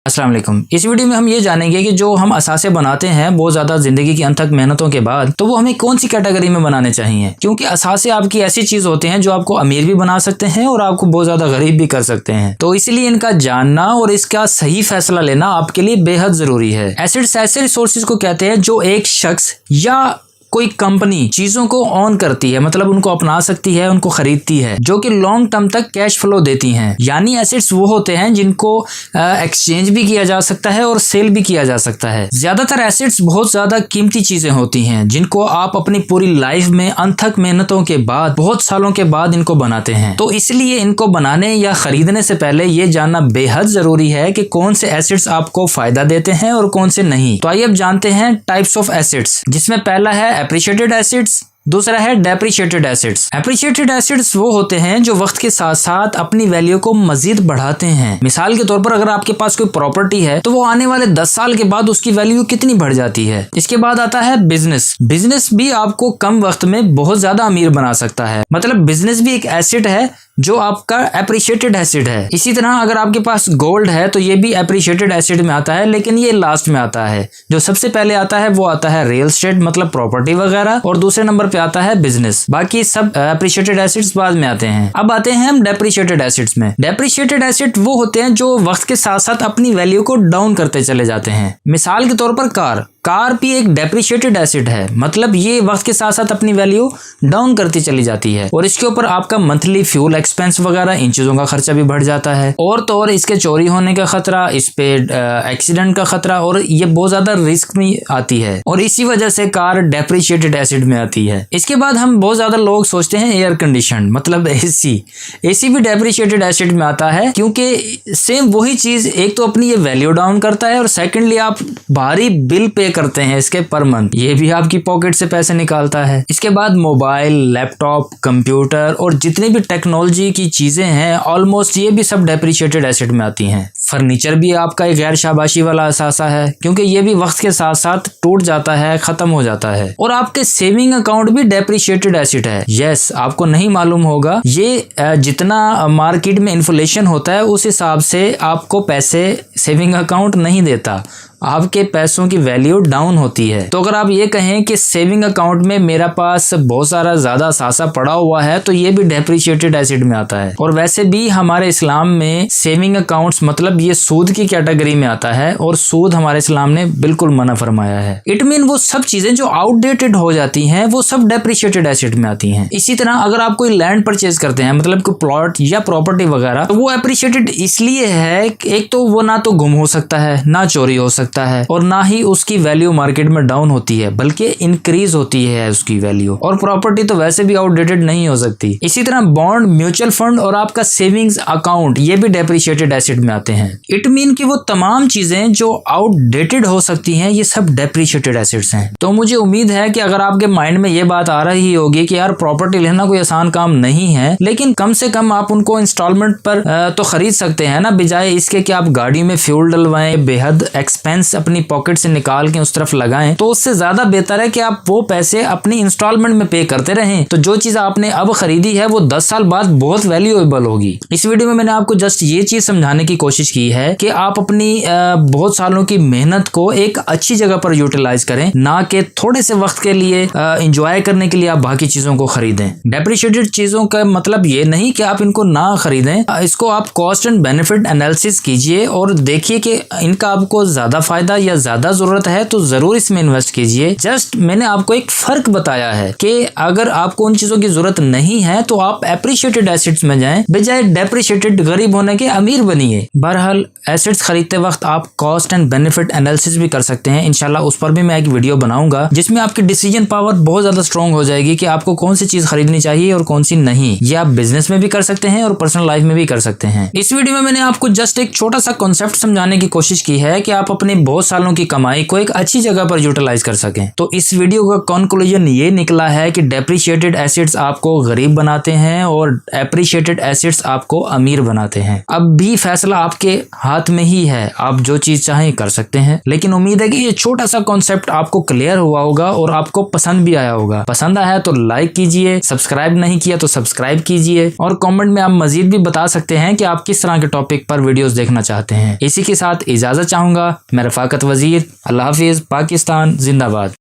अस्सलाम वालेकुम। इस वीडियो में हम ये जानेंगे कि जो हम असासे बनाते हैं बहुत ज़्यादा ज़िंदगी की अनथक मेहनतों के बाद, तो वो हमें कौन सी कैटेगरी में बनाने चाहिए। क्योंकि असासे आपकी ऐसी चीज़ होते हैं जो आपको अमीर भी बना सकते हैं और आपको बहुत ज़्यादा गरीब भी कर सकते हैं। तो इसलिए इनका जानना और इसका सही फैसला लेना आपके लिए बेहद ज़रूरी है। एसेट्स ऐसे रिसोर्सेज को कहते हैं जो एक शख्स या कोई कंपनी चीजों को ऑन करती है, मतलब उनको अपना सकती है, उनको खरीदती है, जो कि लॉन्ग टर्म तक कैश फ्लो देती हैं। यानी एसेट्स वो होते हैं जिनको एक्सचेंज भी किया जा सकता है और सेल भी किया जा सकता है। ज्यादातर एसेट्स बहुत ज्यादा कीमती चीजें होती हैं जिनको आप अपनी पूरी लाइफ में अनथक मेहनतों के बाद, बहुत सालों के बाद इनको बनाते हैं। तो इसलिए इनको बनाने या खरीदने से पहले ये जानना बेहद जरूरी है कि कौन से एसेट्स आपको फायदा देते हैं और कौन से नहीं। तो आइए अब जानते हैं टाइप्स ऑफ एसेट्स, जिसमें पहला है एप्रिशिएटेड एसेट्स, दूसरा है डेप्रिशिएटेड एसेट्स। एप्रिशिएटेड एसेट्स वो होते हैं जो वक्त के साथ साथ अपनी वैल्यू को मजीद बढ़ाते हैं। मिसाल के तौर पर अगर आपके पास कोई प्रॉपर्टी है तो वो आने वाले 10 साल के बाद उसकी वैल्यू कितनी बढ़ जाती है। इसके बाद आता है बिजनेस। बिजनेस भी आपको कम वक्त में बहुत ज्यादा अमीर बना सकता है। मतलब बिजनेस भी एक एसेट है जो आपका एप्रिशिएटेड एसेट है। इसी तरह अगर आपके पास गोल्ड है तो ये भी एप्रिशिएटेड एसेट में आता है, लेकिन ये लास्ट में आता है। जो सबसे पहले आता है वो आता है रियल एस्टेट, मतलब प्रॉपर्टी वगैरह, और दूसरे नंबर पे आता है बिजनेस। बाकी सब एप्रिशिएटेड एसेट्स बाद में आते हैं। अब आते हैं हम डेप्रिशिएटेड एसेट्स में। डेप्रिशिएटेड एसेट वो होते हैं जो वक्त के साथ साथ अपनी वैल्यू को डाउन करते चले जाते हैं। मिसाल के तौर पर कार भी एक डेप्रिशिएटेड एसेट है, मतलब ये वक्त के साथ साथ अपनी वैल्यू डाउन करती चली जाती है और इसके ऊपर आपका मंथली फ्यूल एक्सपेंस वगैरह, इन चीजों का खर्चा भी बढ़ जाता है। और तो और इसके चोरी होने का खतरा, इस पे एक्सीडेंट का खतरा, और ये बहुत ज्यादा रिस्क में आती है और इसी वजह से कार डेप्रिशिएटेड एसेट में आती है। इसके बाद हम बहुत ज्यादा लोग सोचते हैं एयर कंडीशन, मतलब एसी भी डेप्रिशिएटेड एसेट में आता है, क्योंकि सेम वही चीज, एक तो अपनी ये वैल्यू डाउन करता है और सेकेंडली आप भारी बिल पे करते हैं इसके पर मंथ, ये भी आपकी पॉकेट से पैसे निकालता है। इसके बाद मोबाइल, लैपटॉप, कंप्यूटर और जितनी भी टेक्नोलॉजी की चीजें हैं ऑलमोस्ट ये भी सब डेप्रिशिएटेड एसेट में आती हैं। फर्नीचर भी आपका एक गैर शाबाशी वाला असासा है, क्योंकि ये भी वक्त के साथ साथ टूट जाता है, खत्म हो जाता है। और आपके सेविंग अकाउंट भी डेप्रिशिएटेड एसेट है। यस, आपको नहीं मालूम होगा, ये जितना मार्केट में इन्फ्लेशन होता है उस हिसाब से आपको पैसे सेविंग अकाउंट नहीं देता, आपके पैसों की वैल्यू डाउन होती है। तो अगर आप ये कहें कि सेविंग अकाउंट में मेरा पास बहुत सारा ज्यादा असासा पड़ा हुआ है, तो ये भी डेप्रिशिएटेड एसेट में आता है। और वैसे भी हमारे इस्लाम में सेविंग अकाउंट्स मतलब ये सूद की कैटेगरी में आता है और सूद हमारे इस्लाम ने बिल्कुल मना फरमाया है। इट मीन वो सब चीजें जो आउटडेटेड हो जाती हैं वो सब डेप्रिशिएटेड एसेट में आती हैं। इसी तरह अगर आप कोई लैंड परचेज करते हैं, मतलब कोई प्लॉट या प्रॉपर्टी वगैरह, तो वो एप्रिशिएटेड इसलिए है, एक तो वो ना तो गुम हो सकता है, ना चोरी हो सकता है, और ना ही उसकी वैल्यू मार्केट में डाउन होती है, बल्कि इंक्रीज होती है उसकी वैल्यू। और प्रॉपर्टी तो वैसे भी आउटडेटेड नहीं हो सकती। इसी तरह बॉन्ड, म्यूचुअल फंड और आपका सेविंग्स अकाउंट ये भी डेप्रिशिएटेड एसेट में आते हैं। इट मीन कि वो तमाम चीजें जो आउटडेटेड हो सकती हैं ये सब डेप्रिशिएटेड एसेट्स हैं। तो मुझे उम्मीद है कि अगर आपके माइंड में ये बात आ रही होगी कि यार प्रॉपर्टी लेना कोई आसान काम नहीं है, लेकिन कम से कम आप उनको इंस्टॉलमेंट पर तो खरीद सकते हैं ना, बजाय इसके कि आप गाड़ी में फ्यूल डलवाएं, बेहद एक्सपेंस अपनी पॉकेट से निकाल के उस तरफ लगाएं। तो उससे ज्यादा बेहतर है कि आप वो पैसे अपनी इंस्टॉलमेंट में पे करते रहें। तो जो चीज आपने अब खरीदी है वो 10 साल बाद बहुत वैल्यूएबल होगी। इस वीडियो में मैंने आपको जस्ट ये चीज समझाने की कोशिश की है कि आप अपनी बहुत सालों की मेहनत को एक अच्छी जगह पर यूटिलाइज करें, ना कि थोड़े से वक्त के लिए एंजॉय करने के लिए आप बाकी चीजों को खरीदें। डेप्रिशिएटेड चीजों का मतलब ये नहीं कि आप इनको ना खरीदें, इसको आप कॉस्ट एंड बेनिफिट एनालिसिस कीजिए और देखिए कि इनका आपको ज्यादा फायदा या ज्यादा जरूरत है तो जरूर इसमें इन्वेस्ट कीजिए। जस्ट मैंने आपको एक फर्क बताया है कि अगर आपको उन चीजों की जरूरत नहीं है तो आप एप्रिशिएटेड एसेट्स में जाएं, बजाय डेप्रिशिएटेड गरीब होने के अमीर बनिए। बहरहाल एसेट्स खरीदते वक्त आप कॉस्ट एंड बेनिफिट एनालिसिस भी कर सकते हैं। इंशाल्लाह उस पर भी मैं एक वीडियो बनाऊंगा जिसमें आपकी डिसीजन पावर बहुत ज्यादा स्ट्रॉन्ग हो जाएगी कि आपको कौन सी चीज खरीदनी चाहिए और कौन सी नहीं। ये आप बिजनेस में भी कर सकते हैं और पर्सनल लाइफ में भी कर सकते हैं। इस वीडियो में मैंने आपको जस्ट एक छोटा सा कॉन्सेप्ट समझाने की कोशिश की है कि आप अपने बहुत सालों की कमाई को एक अच्छी जगह पर यूटिलाइज कर सकें। तो इस वीडियो का कंक्लूजन ये निकला है कि डेप्रिशिएटेड एसेट्स आपको गरीब बनाते हैं और एप्रिशिएटेड एसेट्स आपको अमीर बनाते हैं। अब भी फैसला आपके आपके हाथ में ही है, आप जो चीज चाहें कर सकते हैं। लेकिन उम्मीद है कि ये छोटा सा कॉन्सेप्ट आपको क्लियर हुआ होगा और आपको पसंद भी आया होगा। पसंद आया तो लाइक कीजिए, सब्सक्राइब नहीं किया तो सब्सक्राइब कीजिए, और कमेंट में आप मजीद भी बता सकते हैं कि आप किस तरह के टॉपिक पर वीडियोस देखना चाहते हैं। इसी के साथ इजाजत चाहूंगा। मैं रफाकत वजीर। अल्लाह हाफिज। पाकिस्तान जिंदाबाद।